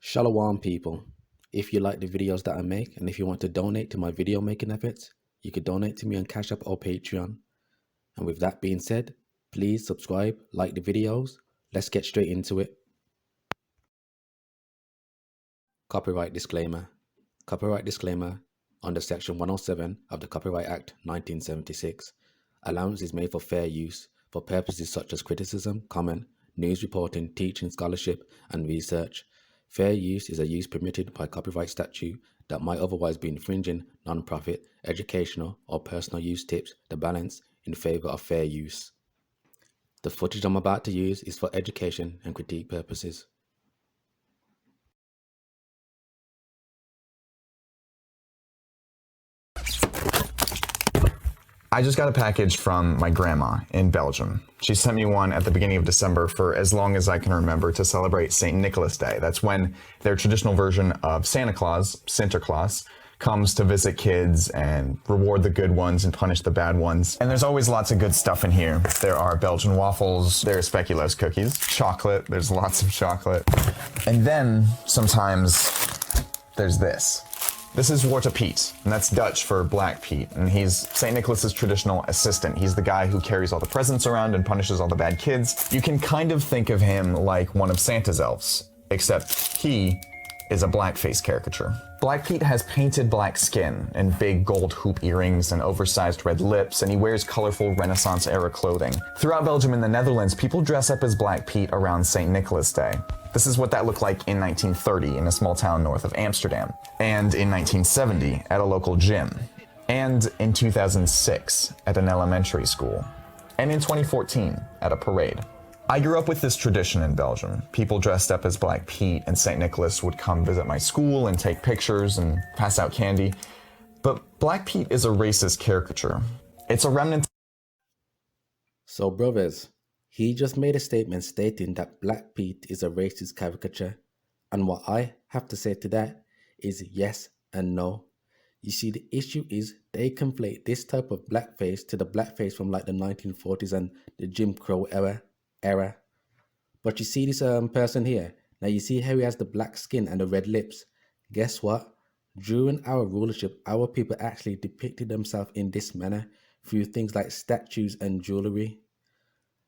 Shalom people. If you like the videos that I make and if you want to donate to my video making efforts, you could donate to me on Cash App or Patreon. And with that being said, please subscribe, like the videos. Let's get straight into it. Copyright disclaimer. Copyright disclaimer under Section 107 of the Copyright Act 1976. Allowance is made for fair use for purposes such as criticism, comment, news reporting, teaching, scholarship, and research. Fair use is a use permitted by copyright statute that might otherwise be infringing non-profit, educational, or personal use tips the balance in favor of fair use. The footage I'm about to use is for education and critique purposes. I just got a package from my grandma in Belgium. She sent me one at the beginning of December for as long as I can remember to celebrate St. Nicholas Day. That's when their traditional version of Santa Claus, Sinterklaas, comes to visit kids and reward the good ones and punish the bad ones. And there's always lots of good stuff in here. There are Belgian waffles, there's speculoos cookies, chocolate, there's lots of chocolate. And then sometimes there's this. This is Zwarte Piet, and that's Dutch for Black Pete, and he's St. Nicholas's traditional assistant. He's the guy who carries all the presents around and punishes all the bad kids. You can kind of think of him like one of Santa's elves, except he is a blackface caricature. Black Pete has painted black skin and big gold hoop earrings and oversized red lips, and he wears colorful Renaissance-era clothing. Throughout Belgium and the Netherlands, people dress up as Black Pete around St. Nicholas Day. This is what that looked like in 1930 in a small town north of Amsterdam, and in 1970 at a local gym, and in 2006 at an elementary school, and in 2014 at a parade. I grew up with this tradition in Belgium. People dressed up as Black Pete and St. Nicholas would come visit my school and take pictures and pass out candy. But Black Pete is a racist caricature. It's a remnant. So brothers, he just made a statement stating that Black Pete is a racist caricature, and what I have to say to that is yes and no. You see, the issue is they conflate this type of blackface to the blackface from like the 1940s and the Jim Crow era. But you see this person here, now you see how he has the black skin and the red lips. Guess what? During our rulership, our people actually depicted themselves in this manner through things like statues and jewelry.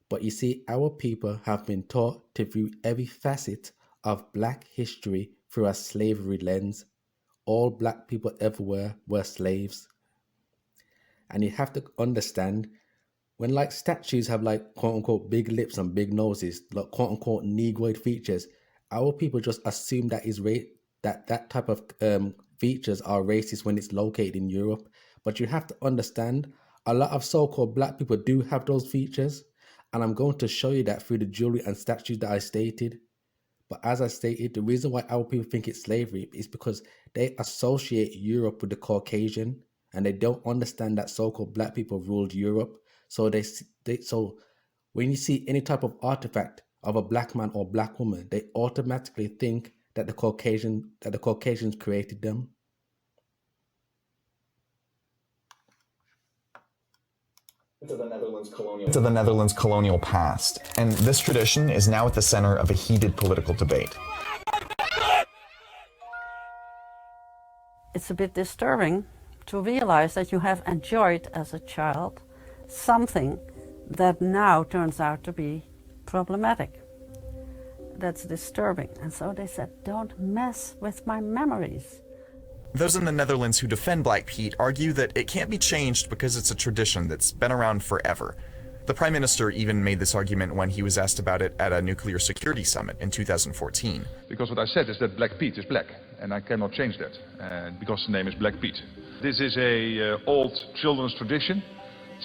But you see, our people have been taught to view every facet of black history through a slavery lens. All black people everywhere were slaves. And you have to understand, when like statues have like quote unquote big lips and big noses, like quote unquote negroid features, our people just assume that is that type of features are racist when it's located in Europe. But you have to understand, a lot of so-called black people do have those features. And I'm going to show you that through the jewelry and statues that I stated. But as I stated, the reason why our people think it's slavery is because they associate Europe with the Caucasian, and they don't understand that so-called black people ruled Europe. So so when you see any type of artifact of a black man or black woman, they automatically think that the Caucasians created them. To the Netherlands colonial past, and this tradition is now at the center of a heated political debate. It's a bit disturbing to realize that you have enjoyed as a child something that now turns out to be problematic. That's disturbing. And so they said, don't mess with my memories. Those in the Netherlands who defend Black Pete argue that it can't be changed because it's a tradition that's been around forever. The Prime Minister even made this argument when he was asked about it at a nuclear security summit in 2014. Because what I said is that Black Pete is black, and I cannot change that, because the name is Black Pete. This is a old children's tradition,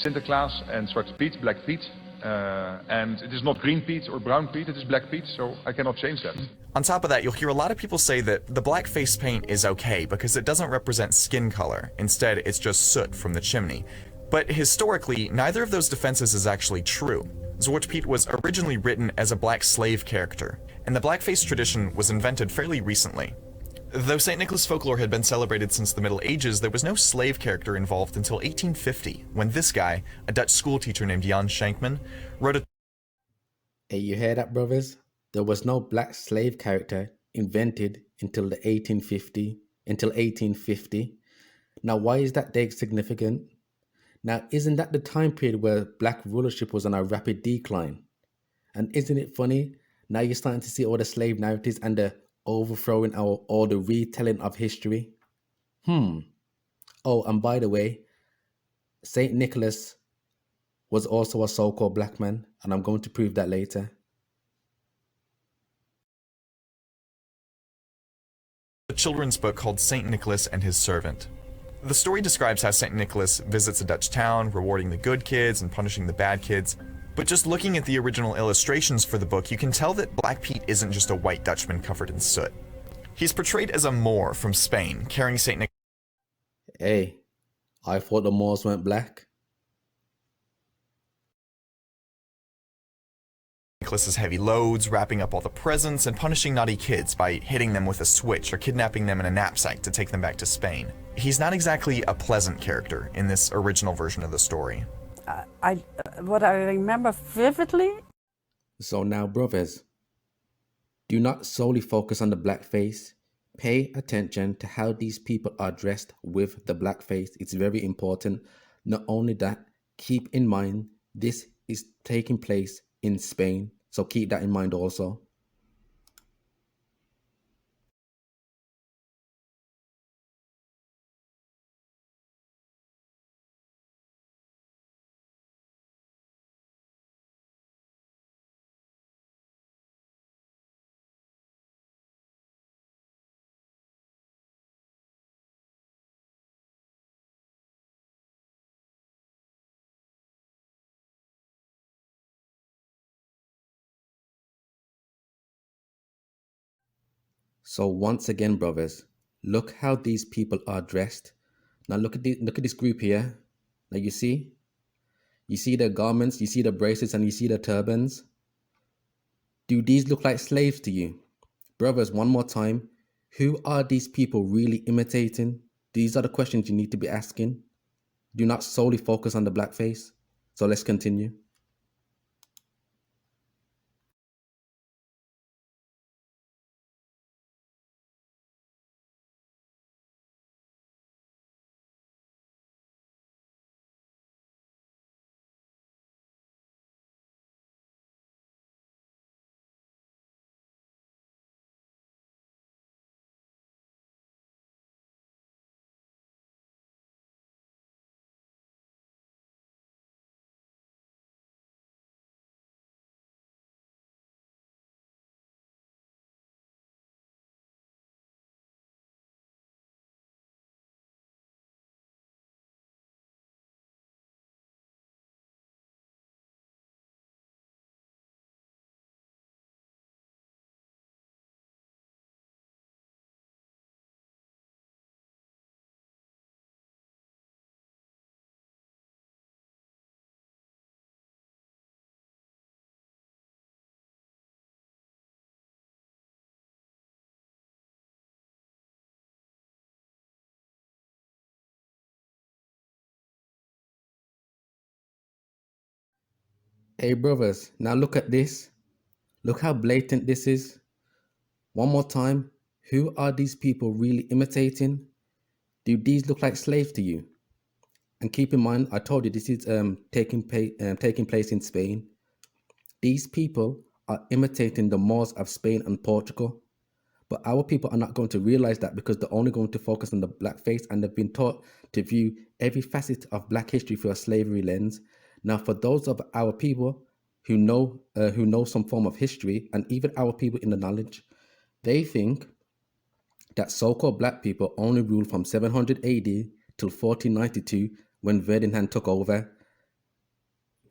Sinterklaas and Zwarte Piet, Black Pete. And it is not green Pete or brown Pete, it is Black Pete, so I cannot change that. On top of that, you'll hear a lot of people say that the black face paint is okay because it doesn't represent skin color. Instead, it's just soot from the chimney. But historically, neither of those defenses is actually true. Zwarte Piet was originally written as a black slave character, and the blackface tradition was invented fairly recently. Though St. Nicholas folklore had been celebrated since the Middle Ages, there was no slave character involved until 1850, when this guy, a Dutch schoolteacher named Jan Schenkman, wrote a... Hey, you hear that, brothers? There was no black slave character invented until 1850. Now, why is that date significant? Now, isn't that the time period where black rulership was on a rapid decline? And isn't it funny? Now you're starting to see all the slave narratives and the overthrowing or the retelling of history. Oh, and by the way, Saint Nicholas was also a so-called black man, and I'm going to prove that later. A children's book called St. Nicholas and His Servant. The story describes how St. Nicholas visits a Dutch town, rewarding the good kids and punishing the bad kids. But just looking at the original illustrations for the book, you can tell that Black Pete isn't just a white Dutchman covered in soot. He's portrayed as a Moor from Spain, carrying St. Hey, I thought the Moors weren't black. Nicholas's heavy loads, wrapping up all the presents, and punishing naughty kids by hitting them with a switch or kidnapping them in a knapsack to take them back to Spain. He's not exactly a pleasant character in this original version of the story. What I remember vividly. So now, brothers, do not solely focus on the blackface. Pay attention to how these people are dressed with the blackface. It's very important. Not only that, keep in mind this is taking place in Spain. So keep that in mind also. So once again, brothers, look how these people are dressed. Now look at this group here. Now you see the garments, you see the bracelets, and you see the turbans. Do these look like slaves to you? Brothers, one more time, who are these people really imitating? These are the questions you need to be asking. Do not solely focus on the blackface. So let's continue. Hey brothers, now look at this. Look how blatant this is. One more time, who are these people really imitating? Do these look like slaves to you? And keep in mind, I told you this is taking place in Spain. These people are imitating the Moors of Spain and Portugal. But our people are not going to realize that because they're only going to focus on the blackface, and they've been taught to view every facet of black history through a slavery lens. Now, for those of our people who know some form of history, and even our people in the knowledge, they think that so-called black people only ruled from 700 AD till 1492 when Ferdinand took over.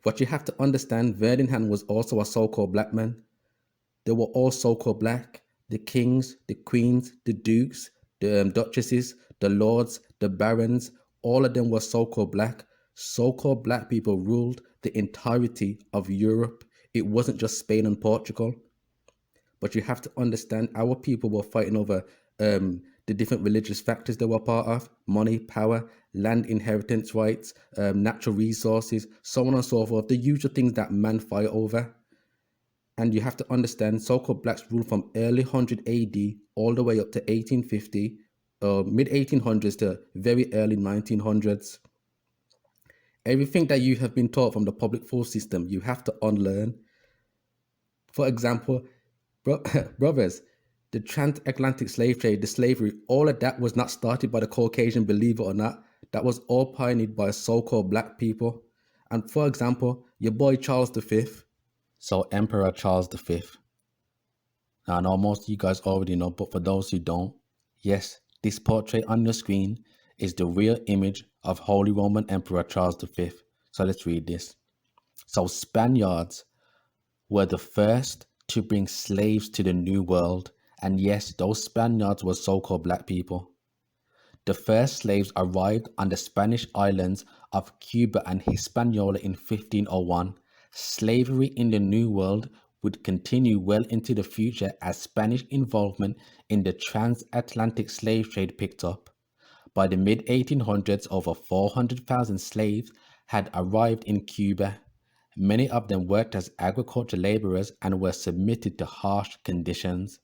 What you have to understand, Ferdinand was also a so-called black man. They were all so-called black. The kings, the queens, the dukes, the duchesses, the lords, the barons, all of them were so-called black. So-called black people ruled the entirety of Europe. It wasn't just Spain and Portugal. But you have to understand, our people were fighting over the different religious factors they were part of: money, power, land inheritance rights, natural resources, so on and so forth, the usual things that man fight over. And you have to understand, so-called blacks ruled from early 100 AD all the way up to 1850, mid 1800s to very early 1900s. Everything that you have been taught from the public force system, you have to unlearn. For example, brothers, the transatlantic slave trade, the slavery, all of that was not started by the Caucasian, believe it or not. That was all pioneered by so-called black people. And for example, your boy Charles V. So Emperor Charles V. Now, I know most of you guys already know, but for those who don't, yes, this portrait on your screen is the real image of Holy Roman Emperor Charles V. So let's read this. So Spaniards were the first to bring slaves to the New World, and yes, those Spaniards were so-called black people. The first slaves arrived on the Spanish islands of Cuba and Hispaniola in 1501. Slavery in the New World would continue well into the future as Spanish involvement in the transatlantic slave trade picked up. By the mid-1800s, over 400,000 slaves had arrived in Cuba. Many of them worked as agricultural laborers and were submitted to harsh conditions.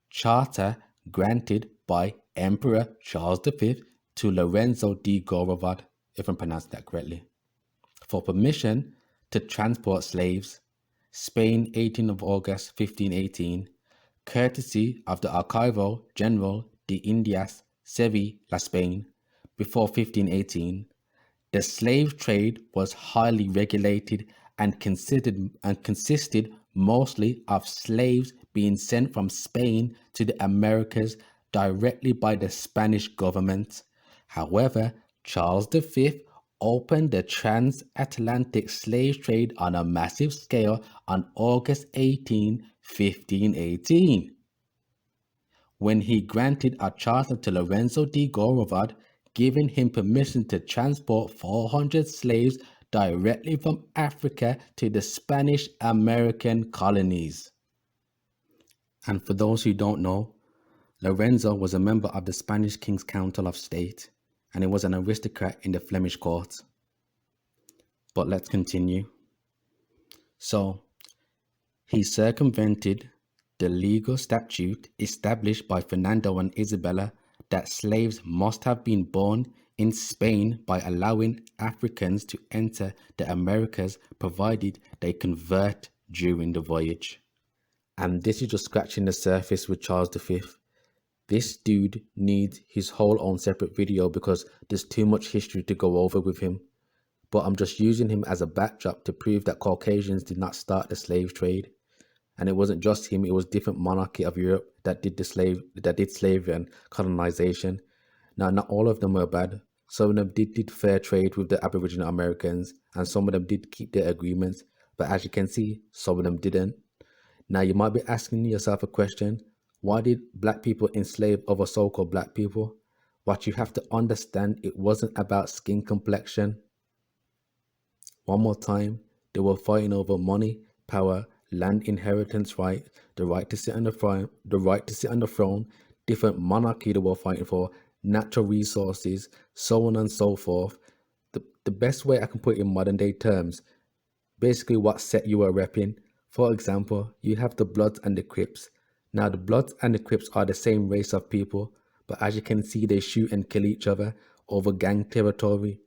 Charter granted by Emperor Charles V to Lorenzo di Gorovod, if I'm pronouncing that correctly, for permission to transport slaves. Spain, 18 of August 1518, courtesy of the Archivo General de Indias, Sevilla, Spain, before 1518. The slave trade was highly regulated and consisted mostly of slaves being sent from Spain to the Americas directly by the Spanish government. However, Charles V opened the transatlantic slave trade on a massive scale on August 18, 1518, when he granted a charter to Lorenzo di Gorovod, giving him permission to transport 400 slaves directly from Africa to the Spanish American colonies. And for those who don't know, Lorenzo was a member of the Spanish King's Council of State, and he was an aristocrat in the Flemish court. But let's continue. So, he circumvented the legal statute established by Fernando and Isabella that slaves must have been born in Spain by allowing Africans to enter the Americas provided they convert during the voyage. And this is just scratching the surface with Charles V. This dude needs his whole own separate video because there's too much history to go over with him. But I'm just using him as a backdrop to prove that Caucasians did not start the slave trade. And it wasn't just him, it was different monarchy of Europe that did slavery and colonization. Now, not all of them were bad. Some of them did fair trade with the Aboriginal Americans, and some of them did keep their agreements. But as you can see, some of them didn't. Now, you might be asking yourself a question. Why did black people enslave other so-called black people? What you have to understand, it wasn't about skin complexion. One more time, they were fighting over money, power, land inheritance right, the right to sit on the throne, different monarchy they were fighting for, natural resources, so on and so forth. The best way I can put it in modern day terms, basically what set you were repping. For example, you have the Bloods and the Crips. Now the Bloods and the Crips are the same race of people, but as you can see, they shoot and kill each other over gang territory,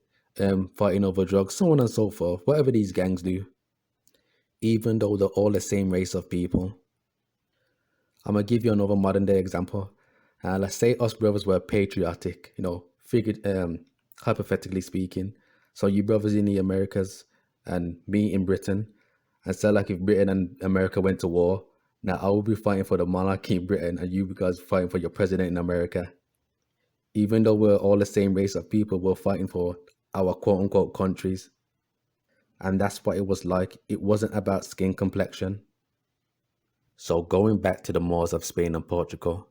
fighting over drugs, so on and so forth, whatever these gangs do, even though they're all the same race of people. I'm going to give you another modern day example. Let's say us brothers were patriotic, hypothetically speaking. So you brothers in the Americas and me in Britain. And so like if Britain and America went to war, now I will be fighting for the monarchy in Britain and you guys fighting for your president in America. Even though we're all the same race of people, we're fighting for our quote unquote countries. And that's what it was like. It wasn't about skin complexion. So going back to the Moors of Spain and Portugal.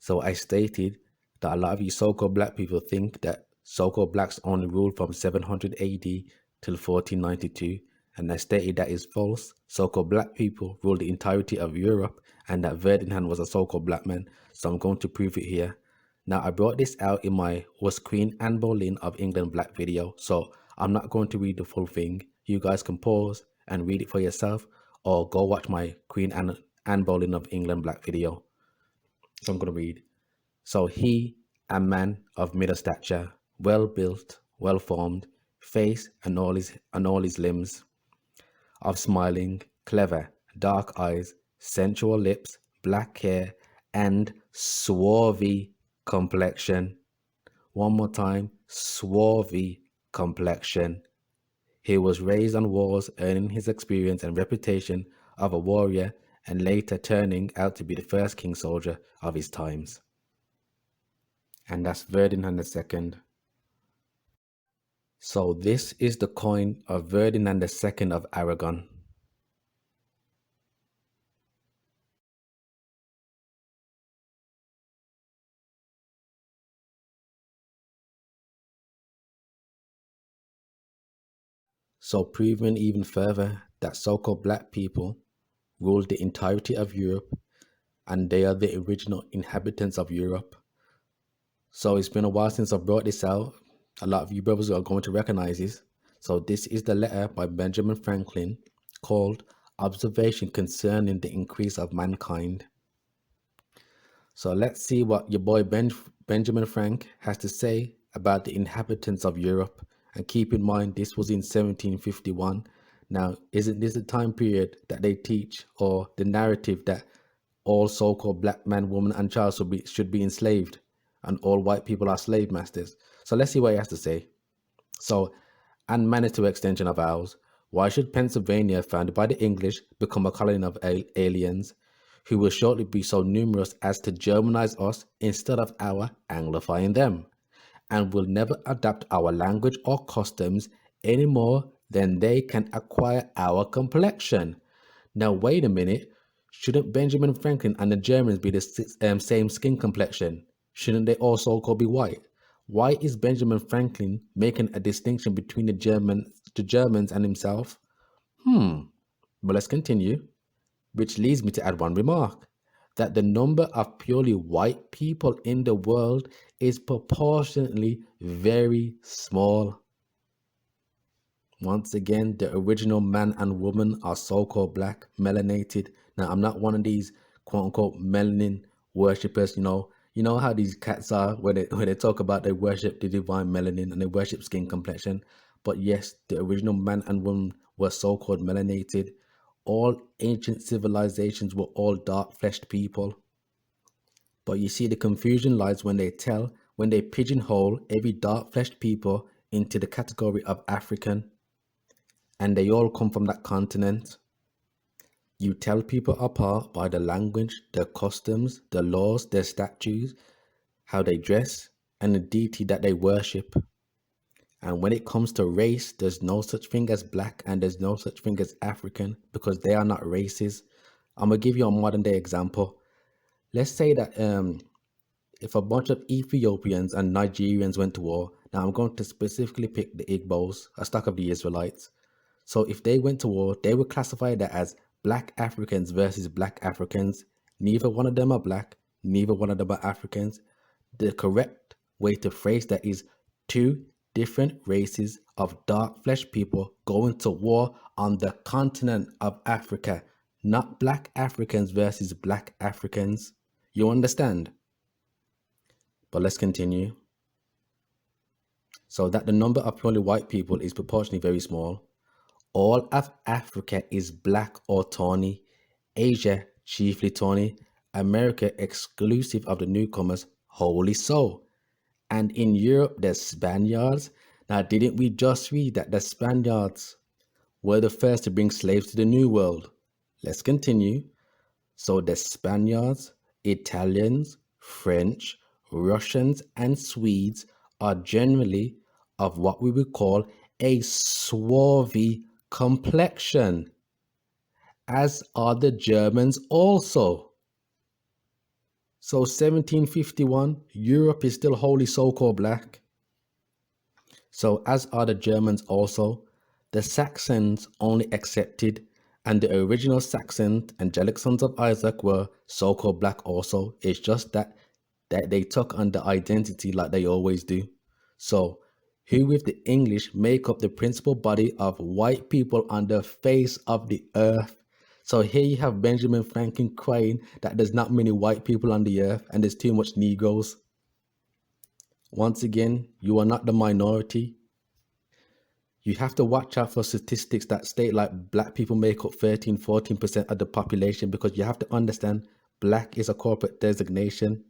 So I stated that a lot of you so-called black people think that so-called blacks only ruled from 700 AD till 1492. And I stated that is false. So-called black people ruled the entirety of Europe and that Ferdinand was a so-called black man. So I'm going to prove it here. Now I brought this out in my Was Queen Anne Boleyn of England Black video. So I'm not going to read the full thing. You guys can pause and read it for yourself. or go watch my Anne Boleyn of England Black video. So I'm going to read. So he, a man of middle stature, well built, well formed, face and all his limbs, of smiling, clever, dark eyes, sensual lips, black hair, and swarthy complexion. One more time, swarthy complexion. He was raised on wars, earning his experience and reputation of a warrior, and later turning out to be the first king soldier of his times. And that's Ferdinand II. So this is the coin of Ferdinand II of Aragon. So proving even further that so-called black people ruled the entirety of Europe, and they are the original inhabitants of Europe. So it's been a while since I brought this out. A lot of you brothers are going to recognize this. So this is the letter by Benjamin Franklin called Observation Concerning the Increase of Mankind. So let's see what your boy Benjamin Frank has to say about the inhabitants of Europe. And keep in mind, this was in 1751. Now, isn't this the time period that they teach, or the narrative that all so-called black man, woman, and child should be enslaved, and all white people are slave masters? So let's see what he has to say. So, and Manitou extension of ours. Why should Pennsylvania, founded by the English, become a colony of aliens, who will shortly be so numerous as to Germanize us instead of our Anglifying them, and will never adapt our language or customs any more than they can acquire our complexion? Now, wait a minute. Shouldn't Benjamin Franklin and the Germans be the same skin complexion? Shouldn't they also be white? Why is Benjamin Franklin making a distinction between the Germans and himself? But let's continue. Which leads me to add one remark, that the number of purely white people in the world is proportionately very small. Once again, the original man and woman are so-called black, melanated. Now, I'm not one of these quote-unquote melanin worshippers, You know how these cats are when they talk about they worship the divine melanin and they worship skin complexion. But yes, the original man and woman were so-called melanated. All ancient civilizations were all dark-fleshed people. But you see, the confusion lies when they pigeonhole every dark-fleshed people into the category of African, and they all come from that continent. You tell people apart by the language, their customs, their laws, their statues, how they dress, and the deity that they worship. And when it comes to race, there's no such thing as black and there's no such thing as African, because they are not races. I'm going to give you a modern day example. Let's say that if a bunch of Ethiopians and Nigerians went to war, now I'm going to specifically pick the Igbos, a stock of the Israelites. So if they went to war, they would classify that as black Africans versus black Africans. Neither one of them are black, neither one of them are Africans. The correct way to phrase that is two different races of dark-fleshed people going to war on the continent of Africa, not black Africans versus black Africans. You understand? But let's continue. So that the number of purely white people is proportionally very small. All of Africa is black or tawny, Asia chiefly tawny, America exclusive of the newcomers, wholly so. And in Europe, there's Spaniards. Now, didn't we just read that the Spaniards were the first to bring slaves to the New World? Let's continue. So the Spaniards, Italians, French, Russians, and Swedes are generally of what we would call a swarthy complexion, as are the Germans also. So 1751, Europe is still wholly so-called black. So as are the Germans also. The Saxons only accepted, and the original Saxon angelic sons of Isaac were so-called black also. It's just that they took on the identity like they always do. So who with the English make up the principal body of white people on the face of the earth. So here you have Benjamin Franklin crying that there's not many white people on the earth and there's too much Negroes. Once again, you are not the minority. You have to watch out for statistics that state like black people make up 13-14% of the population, because you have to understand black is a corporate designation.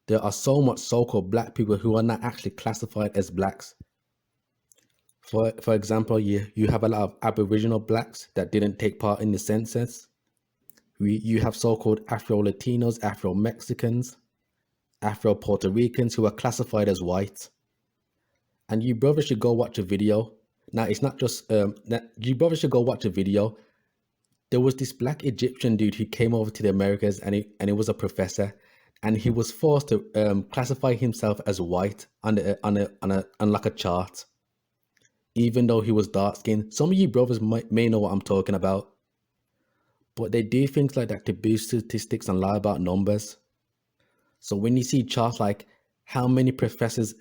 There are so much so-called black people who are not actually classified as blacks. For example, you have a lot of Aboriginal blacks that didn't take part in the census. You have so-called Afro-Latinos, Afro-Mexicans, Afro-Puerto Ricans who are classified as white. And you brothers should go watch a video. Now, it's not just, you brothers should go watch a video. There was this black Egyptian dude who came over to the Americas, and he was a professor, and he was forced to classify himself as white on like a chart, even though he was dark skinned. Some of you brothers may know what I'm talking about, but they do things like that to boost statistics and lie about numbers. So when you see charts like how many professors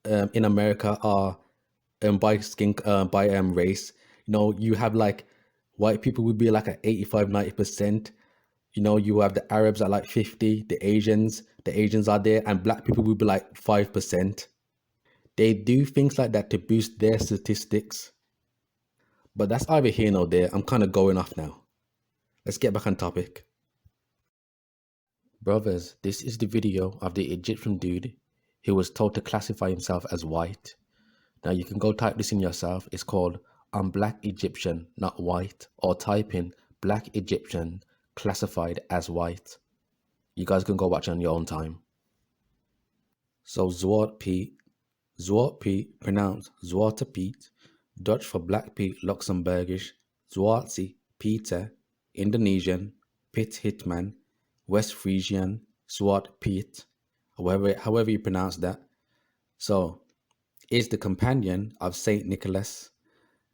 in America are by skin by race, you have like white people would be like at 85-90%. You have the Arabs at like 50, the Asians are there, and black people would be like 5%. They do things like that to boost their statistics. But that's either here nor there. I'm kind of going off now. Let's get back on topic. Brothers, this is the video of the Egyptian dude who was told to classify himself as white. Now you can go type this in yourself. It's called "I'm Black Egyptian, Not White," or type in "Black Egyptian classified as white." You guys can go watch it on your own time. So Zwart Piet, pronounced Zwarte Piet, Dutch for Black Piet, Luxembourgish, Zwartse, Peter, Indonesian, Pit Hitman, West Frisian, Zwart Piet, however you pronounce that. So, is the companion of Saint Nicholas.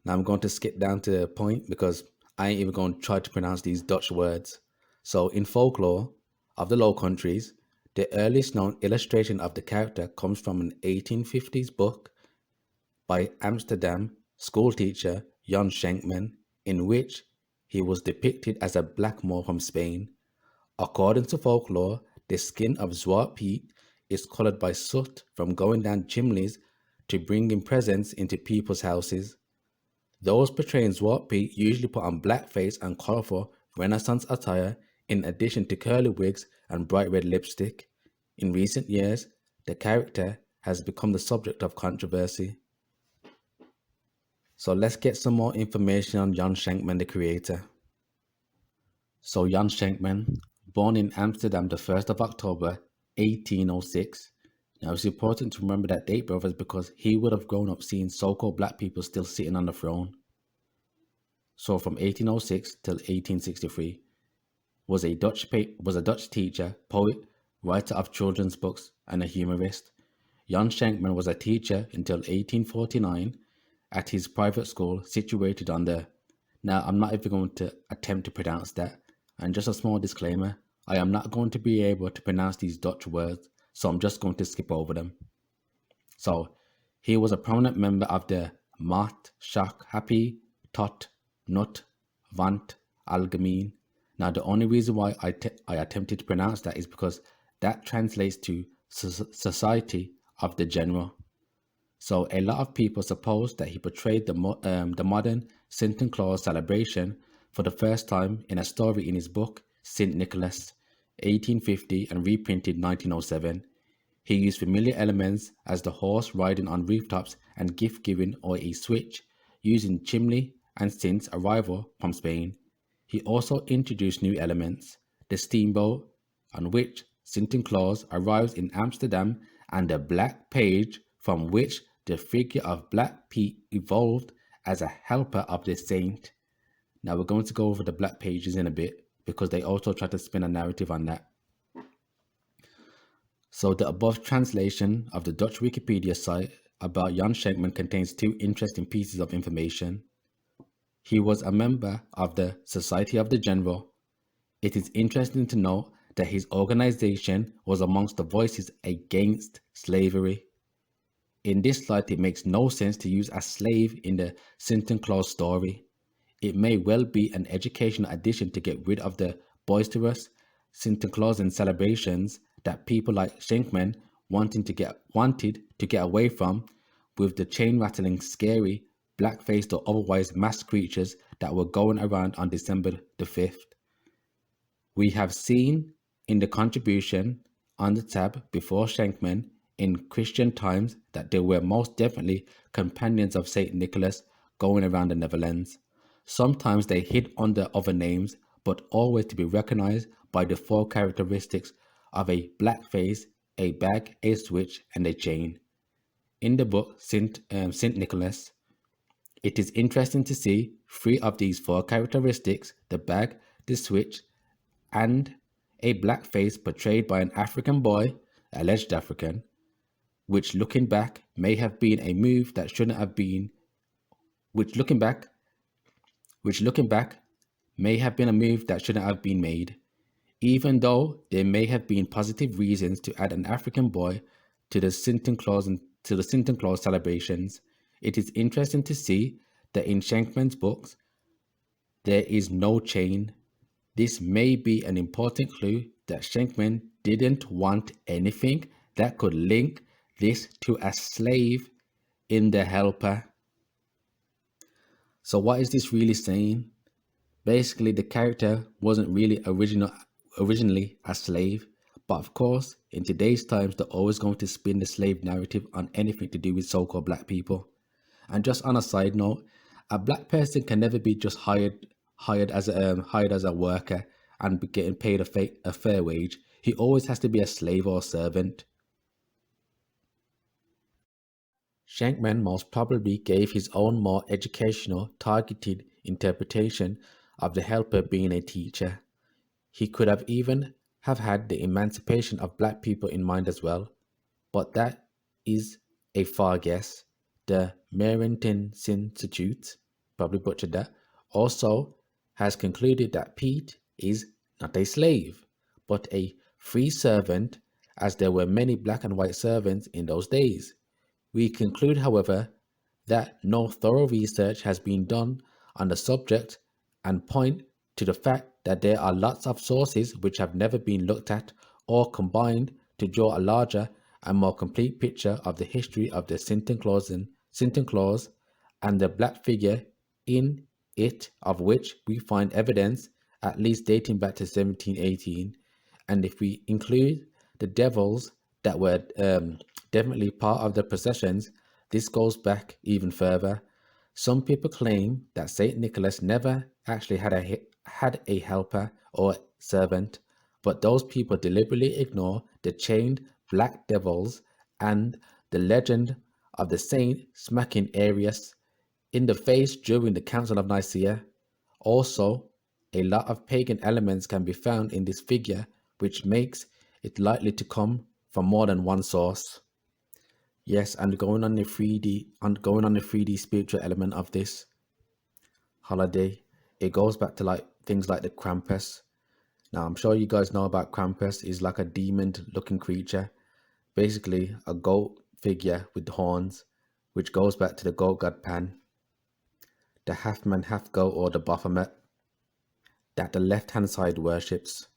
Now I'm going to skip down to the point because I ain't even going to try to pronounce these Dutch words. So in folklore of the Low Countries, the earliest known illustration of the character comes from an 1850s book by Amsterdam schoolteacher Jan Schenkman, in which he was depicted as a black Moor from Spain. According to folklore, the skin of Zwart Piet is colored by soot from going down chimneys to bring in presents into people's houses. Those portraying Zwart Piet usually put on blackface and colorful Renaissance attire, in addition to curly wigs and bright red lipstick. In recent years, the character has become the subject of controversy. So let's get some more information on Jan Schenkman, the creator. So Jan Schenkman, born in Amsterdam the 1st of October 1806. Now it's important to remember that date, brothers, because he would have grown up seeing so-called black people still sitting on the throne. So from 1806 till 1863, was a Dutch teacher, poet, writer of children's books, and a humorist. Jan Schenkman was a teacher until 1849 at his private school situated on the... Now, I'm not even going to attempt to pronounce that. And just a small disclaimer, I am not going to be able to pronounce these Dutch words, so I'm just going to skip over them. So, he was a prominent member of the Maat, Schak, Happy, Tot, Nut, Vant, Algemeen. Now, the only reason why I attempted to pronounce that is because that translates to Society of the General. So, a lot of people suppose that he portrayed the modern Sinterklaas Claus celebration for the first time in a story in his book, St. Nicholas, 1850, and reprinted 1907. He used familiar elements as the horse riding on rooftops and gift giving, or a switch, using chimney and Saint's arrival from Spain. He also introduced new elements, the steamboat, on which Sinterklaas arrives in Amsterdam, and the black page, from which the figure of Black Piet evolved as a helper of the saint. Now we're going to go over the black pages in a bit, because they also try to spin a narrative on that. So the above translation of the Dutch Wikipedia site about Jan Schenkman contains two interesting pieces of information. He was a member of the Society of the General. It is interesting to note that his organization was amongst the voices against slavery. In this light, it makes no sense to use a slave in the Sinterklaas story. It may well be an educational addition to get rid of the boisterous Santa Clausian celebrations that people like Schenkman wanted to get away from, with the chain rattling, scary, black-faced or otherwise masked creatures that were going around on December the 5th. We have seen in the contribution on the tab before Schenkman in Christian times that there were most definitely companions of Saint Nicholas going around the Netherlands. Sometimes they hid under other names, but always to be recognized by the four characteristics of a black face, a bag, a switch, and a chain. In the book Saint Nicholas, it is interesting to see three of these four characteristics, the bag, the switch, and a black face portrayed by an African boy, alleged African, which looking back may have been a move that shouldn't have been, which looking back may have been a move that shouldn't have been made, even though there may have been positive reasons to add an African boy to the Santa Claus celebrations. It is interesting to see that in Schenkman's books there is no chain. This may be an important clue that Schenkman didn't want anything that could link this to a slave in the helper. So what is this really saying? Basically, the character wasn't really originally a slave, but of course, in today's times, they're always going to spin the slave narrative on anything to do with so-called black people. And just on a side note, a black person can never be just hired as a worker and be getting paid a fair wage. He always has to be a slave or a servant. Schenkman most probably gave his own more educational, targeted interpretation of the helper being a teacher. He could have even have had the emancipation of black people in mind as well, but that is a far guess. The Merrington Institute, probably butchered that, also has concluded that Pete is not a slave, but a free servant, as there were many black and white servants in those days. We conclude, however, that no thorough research has been done on the subject and point to the fact that there are lots of sources which have never been looked at or combined to draw a larger and more complete picture of the history of the Santa Claus and the black figure in it, of which we find evidence at least dating back to 1718. And if we include the devils that were definitely part of the processions, this goes back even further. Some people claim that Saint Nicholas never actually had a helper or servant, but those people deliberately ignore the chained black devils and the legend of the saint smacking Arius in the face during the Council of Nicaea. Also, a lot of pagan elements can be found in this figure, which makes it likely to come from more than one source. Yes, and going on the 3D spiritual element of this holiday, it goes back to things like the Krampus. Now, I'm sure you guys know about Krampus. Is like a demon-looking creature, basically a goat figure with horns, which goes back to the goat god Pan, the half-man, half-goat, or the Baphomet, that the left-hand side worships.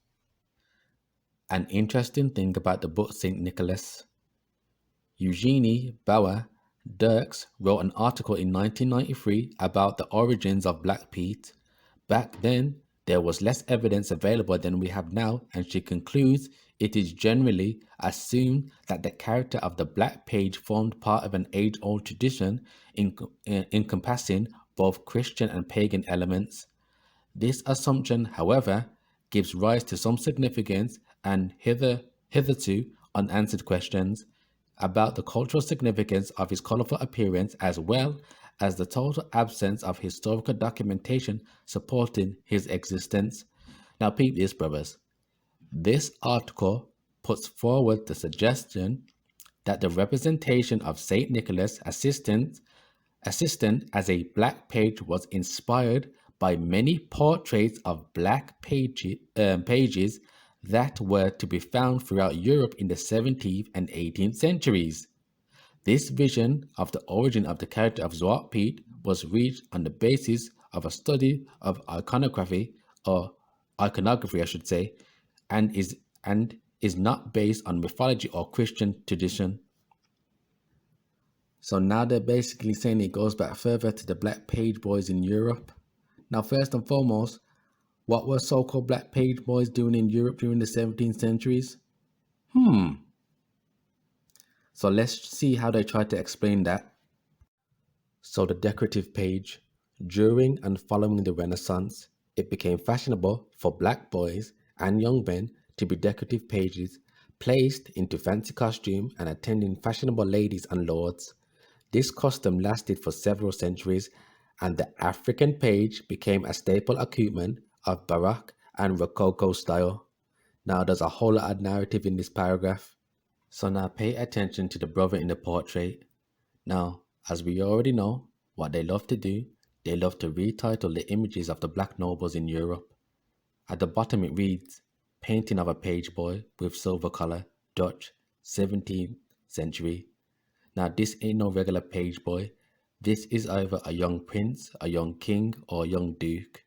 An interesting thing about the book St. Nicholas, Eugenie Bauer Dirks wrote an article in 1993 about the origins of Black Pete. Back then, there was less evidence available than we have now, and she concludes it is generally assumed that the character of the Black Page formed part of an age-old tradition encompassing both Christian and pagan elements. This assumption, however, gives rise to some significance and hitherto unanswered questions about the cultural significance of his colorful appearance, as well as the total absence of historical documentation supporting his existence. Now peep this, brothers. This article puts forward the suggestion that the representation of Saint Nicholas assistant as a black page was inspired by many portraits of black pages that were to be found throughout Europe in the 17th and 18th centuries. This vision of the origin of the character of Zwart Piet was reached on the basis of a study of iconography, or iconography I should say, and is not based on mythology or Christian tradition. So now they're basically saying it goes back further to the black page boys in Europe. Now, first and foremost, what were so-called black page boys doing in Europe during the 17th centuries? So let's see how they try to explain that. So the decorative page. During and following the Renaissance, it became fashionable for black boys and young men to be decorative pages, placed into fancy costume and attending fashionable ladies and lords. This custom lasted for several centuries, and the African page became a staple accoutrement of Baroque and Rococo style. Now there's a whole lot of narrative in this paragraph. So now pay attention to the brother in the portrait. Now, as we already know, what they love to do, they love to retitle the images of the black nobles in Europe. At the bottom it reads, painting of a page boy with silver collar, Dutch, 17th century. Now this ain't no regular page boy. This is either a young prince, a young king, or a young duke.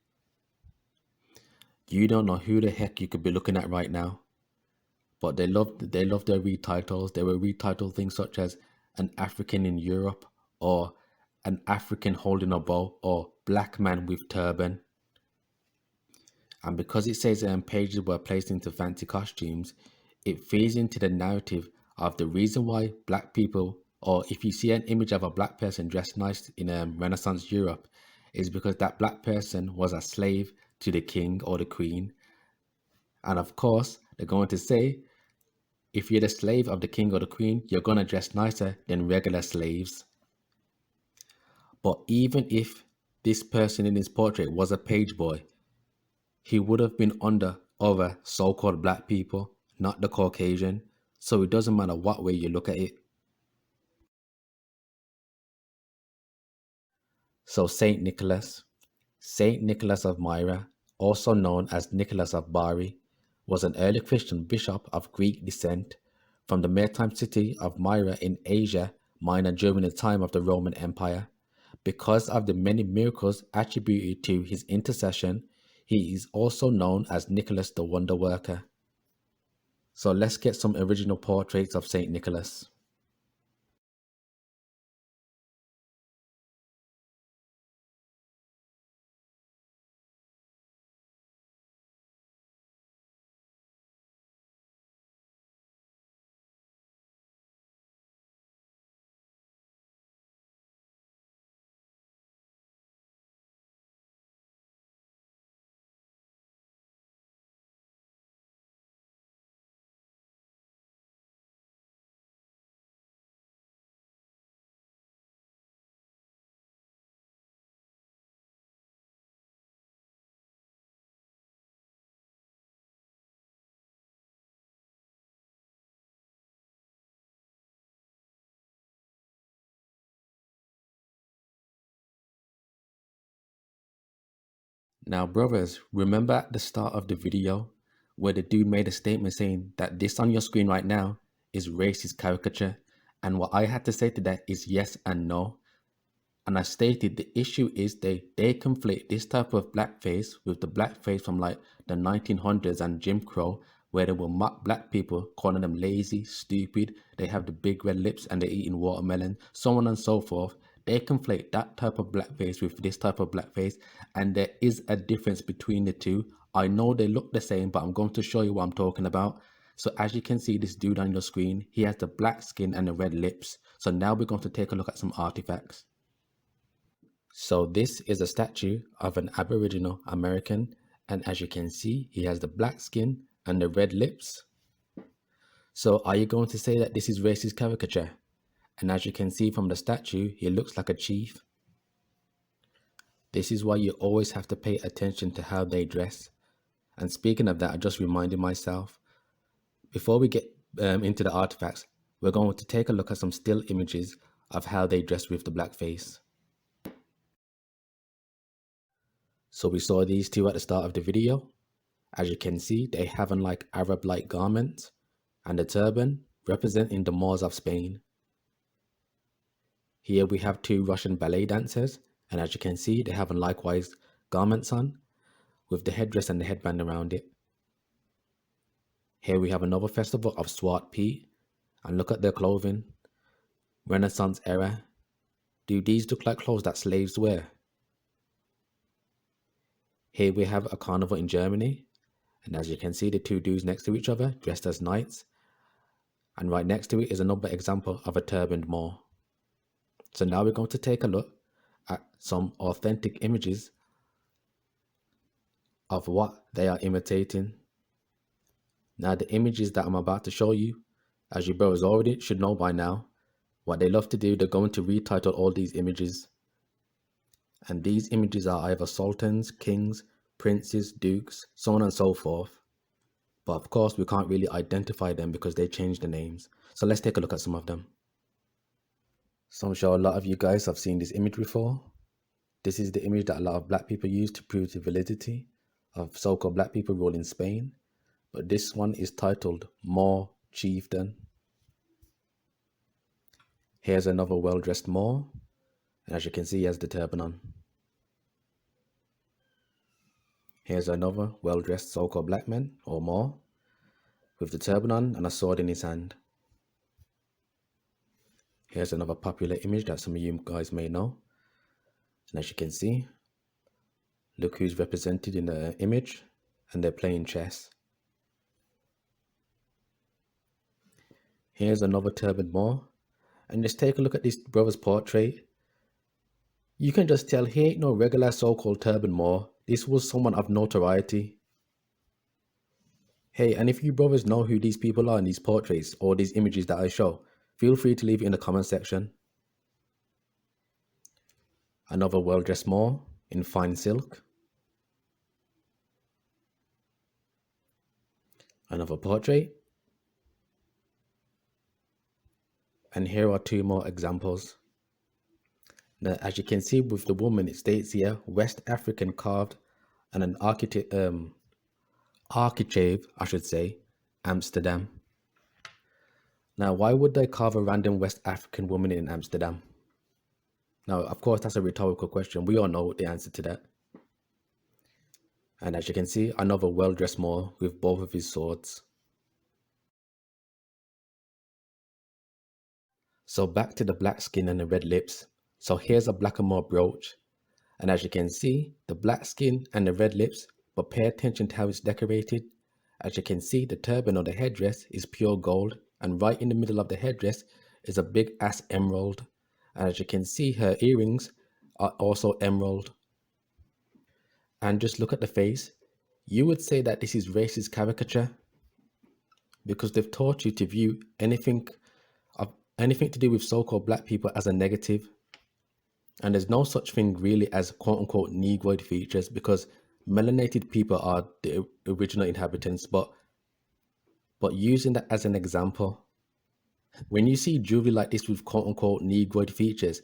You don't know who the heck you could be looking at right now. But they love their retitles. They will retitle things such as an African in Europe, or an African holding a bow, or black man with turban. And because it says pages were placed into fancy costumes, it feeds into the narrative of the reason why black people, or if you see an image of a black person dressed nice in Renaissance Europe, is because that black person was a slave to the king or the queen. And of course, they're going to say, if you're the slave of the king or the queen, you're going to dress nicer than regular slaves. But even if this person in this portrait was a page boy, he would have been under other so-called black people, not the Caucasian. So it doesn't matter what way you look at it. So Saint Nicholas of Myra, also known as Nicholas of Bari, was an early Christian bishop of Greek descent from the maritime city of Myra in Asia Minor during the time of the Roman Empire. Because of the many miracles attributed to his intercession, he is also known as Nicholas the Wonder Worker. So let's get some original portraits of Saint Nicholas. Now brothers, remember at the start of the video where the dude made a statement saying that this on your screen right now is racist caricature, and what I had to say to that is yes and no. And I stated the issue is they conflate this type of blackface with the blackface from like the 1900s and Jim Crow, where they will mock black people, calling them lazy, stupid, they have the big red lips and they're eating watermelon, so on and so forth. They conflate that type of blackface with this type of blackface, and there is a difference between the two. I know they look the same, but I'm going to show you what I'm talking about. So as you can see, this dude on your screen, he has the black skin and the red lips. So now we're going to take a look at some artifacts. So this is a statue of an Aboriginal American, and as you can see, he has the black skin and the red lips. So are you going to say that this is racist caricature? And as you can see from the statue, he looks like a chief. This is why you always have to pay attention to how they dress. And speaking of that, I just reminded myself, before we get into the artifacts, we're going to take a look at some still images of how they dress with the blackface. So we saw these two at the start of the video. As you can see, they have on like Arab-like garments, and the turban representing the Moors of Spain. Here we have two Russian ballet dancers, And as you can see, they have likewise garments on with the headdress and the headband around it. Here we have another festival of Swart Pete, and look at their clothing. Renaissance era. Do these look like clothes that slaves wear? Here we have a carnival in Germany, and as you can see, the two dudes next to each other dressed as knights, and right next to it is another example of a turbaned Moor. So now we're going to take a look at some authentic images of what they are imitating. Now the images that I'm about to show you, as you brothers already should know by now, what they love to do, they're going to retitle all these images. And these images are either sultans, kings, princes, dukes, so on and so forth. But of course we can't really identify them because they changed the names. So let's take a look at some of them. So I'm sure a lot of you guys have seen this image before. This is the image that a lot of black people use to prove the validity of so-called black people ruling Spain. But this one is titled Moor Chieftain. Here's another well-dressed Moor, and as you can see, he has the turban on. Here's another well-dressed so-called black man, or Moor, with the turban on and a sword in his hand. Here's another popular image that some of you guys may know. And as you can see, look who's represented in the image, and they're playing chess. Here's another turbaned Moor, and just take a look at this brother's portrait. You can just tell he ain't no regular so-called turbaned Moor. This was someone of notoriety. Hey, and if you brothers know who these people are in these portraits or these images that I show, feel free to leave it in the comment section. Another well-dressed Moor in fine silk. Another portrait. And here are two more examples. Now, as you can see with the woman, it states here, West African carved and an architrave, I should say, Amsterdam. Now, why would they carve a random West African woman in Amsterdam? Now, of course, that's a rhetorical question. We all know the answer to that. And as you can see, another well-dressed Moor with both of his swords. So back to the black skin and the red lips. So here's a blackamoor brooch. And as you can see, the black skin and the red lips, but pay attention to how it's decorated. As you can see, the turban or the headdress is pure gold. And right in the middle of the headdress is a big ass emerald. And as you can see, her earrings are also emerald. And just look at the face. You would say that this is racist caricature, because they've taught you to view anything to do with so-called black people as a negative. And there's no such thing really as quote-unquote negroid features, because melanated people are the original inhabitants. But using that as an example, when you see jewelry like this with quote-unquote negroid features,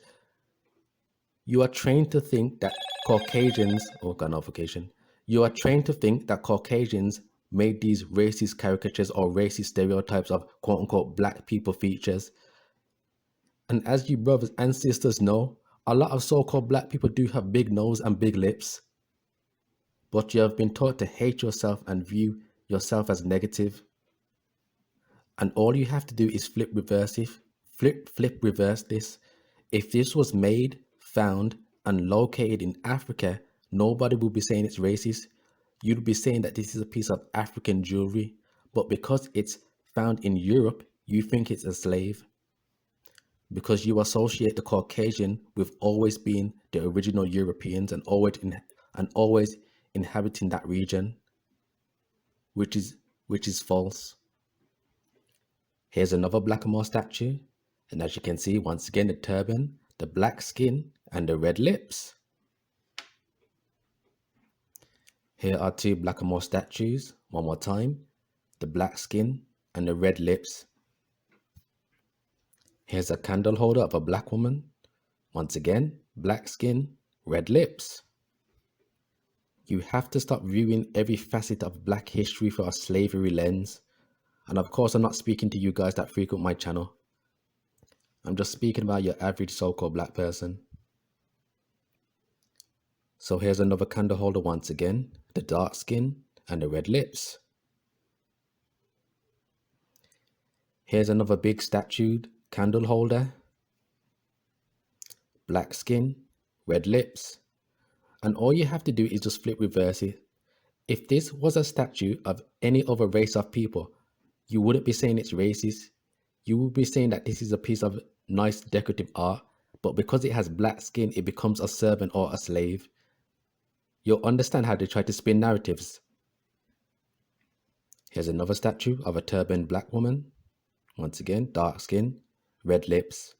you are trained to think that Caucasians, you are trained to think that Caucasians made these racist caricatures or racist stereotypes of quote-unquote black people features. And as you brothers and sisters know, a lot of so-called black people do have big nose and big lips. But you have been taught to hate yourself and view yourself as negative. And all you have to do is flip reverse this. If this was made, found, and located in Africa, nobody would be saying it's racist. You'd be saying that this is a piece of African jewelry. But because it's found in Europe, you think it's a slave. Because you associate the Caucasian with always being the original Europeans and always inhabiting that region, which is false. Here's another blackamoor statue, and as you can see, once again, the turban, the black skin, and the red lips. Here are two blackamoor statues, one more time, the black skin and the red lips. Here's a candle holder of a black woman, once again, black skin, red lips. You have to stop viewing every facet of black history through a slavery lens. And of course, I'm not speaking to you guys that frequent my channel. I'm just speaking about your average so-called black person. So here's another candle holder once again, the dark skin and the red lips. Here's another big statued candle holder, black skin, red lips. And all you have to do is just flip reverse it. If this was a statue of any other race of people, you wouldn't be saying it's racist. You would be saying that this is a piece of nice decorative art, but because it has black skin, it becomes a servant or a slave. You'll understand how they try to spin narratives. Here's another statue of a turbaned black woman. Once again, dark skin, red lips.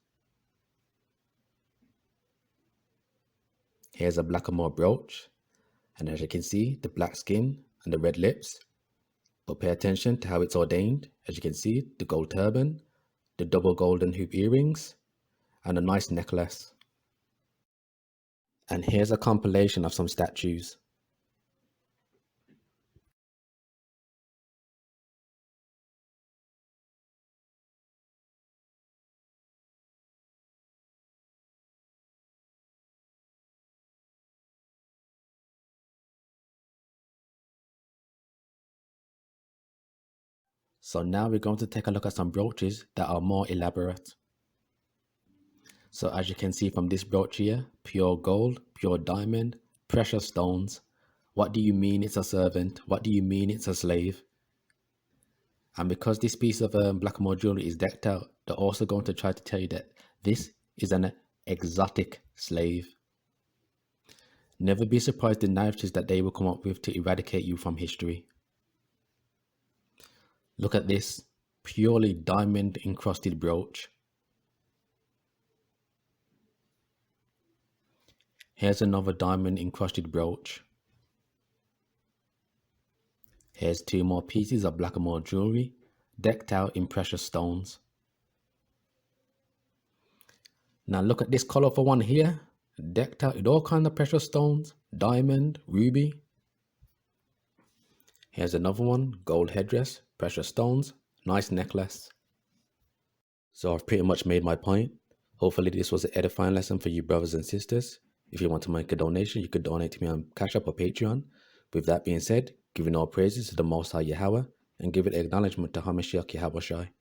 Here's a blackamoor brooch. And as you can see, the black skin and the red lips. But pay attention to how it's ordained. As you can see, the gold turban, the double golden hoop earrings, and a nice necklace. And here's a compilation of some statues. So now we're going to take a look at some brooches that are more elaborate. So as you can see from this brooch here, pure gold, pure diamond, precious stones. What do you mean it's a servant? What do you mean it's a slave? And because this piece of blackamoor jewelry is decked out, they're also going to try to tell you that this is an exotic slave. Never be surprised the narratives that they will come up with to eradicate you from history. Look at this, purely diamond encrusted brooch. Here's another diamond encrusted brooch. Here's two more pieces of blackamoor jewelry, decked out in precious stones. Now look at this colourful one here, decked out with all kinds of precious stones, diamond, ruby. Here's another one, gold headdress, precious stones, nice necklace. So I've pretty much made my point. Hopefully this was an edifying lesson for you brothers and sisters. If you want to make a donation, you could donate to me on Cash App or Patreon. With that being said, giving all praises to the Most High Yahweh and give it acknowledgement to Hamashiach Yahweh Shai.